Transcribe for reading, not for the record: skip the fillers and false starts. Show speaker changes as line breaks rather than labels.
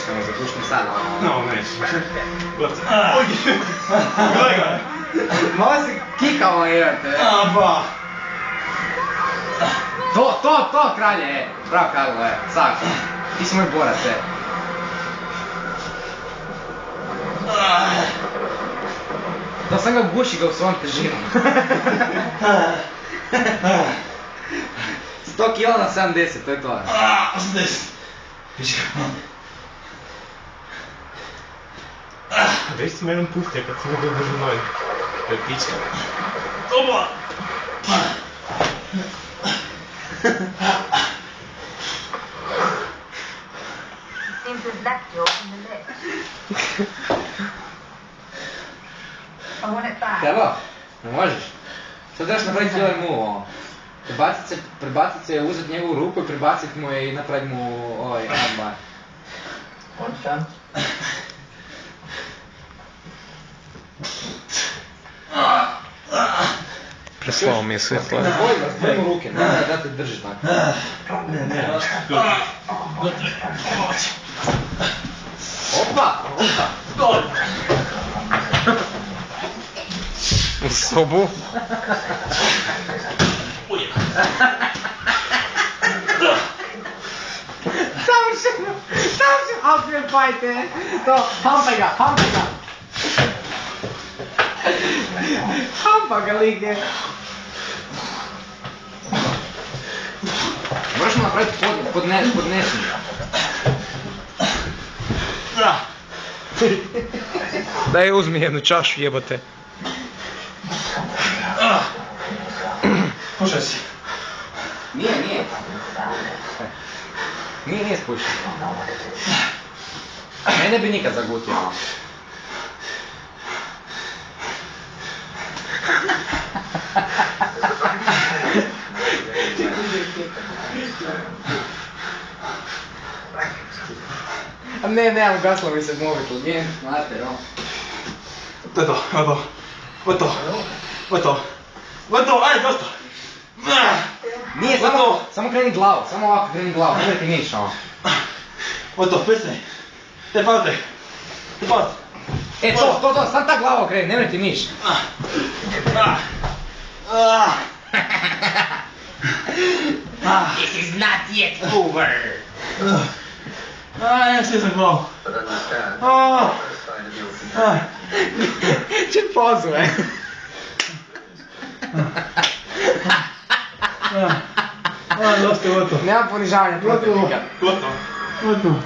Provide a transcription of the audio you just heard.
iskreno zapuštam sad,
No, nećeš. Gledaj ga.
Malo si kikao, jebate.
Aba.
To, kralje, bravo Karlo, sad. Ti si moj borac, Da sam ga guši ga u svom težinom. 100 kila na 70, to je to.
80. Pička. Već sam jedan pustio kad sam ga držao novi. To je pička. Oba!
Seems to have left you in the list. I want it back.
Karlo, ne možeš? Sad trebaš napraviti killer move, ono. Prebacit se, uzeti njegovu ruku i prebacit mu je i napraviti mu ovaj armbar.
One chance.
Preslao mi je svjetlo.
Zdaj mu ruke, da te drži tako.
Ne.
Opa!
U sobu.
Savršeno! Ultimate fight, To, hampaj ga! Hampa ga lige! Moraš mu napraviti podnešenje.
Daj uzmi jednu čašu, jebote.
Pušaj si.
Nije spušten. Mene bi nikad zagutio. A ne, ugaslo mi se mobitel, nije, znate, no.
To je to, Gotovo, ajde, dosta.
Nije, samo kreni glavu, samo ovako kreni glavu, ne ti niš, ono.
Gotovo, pesne. Te pazde.
To, sam ta glava okreni, ne ti niš. This is not yet over.
Ja se sam glavu.
Če pozove.
Dosta, gotovo.
Nema ponižavanja protiv nikad.
Gotovo.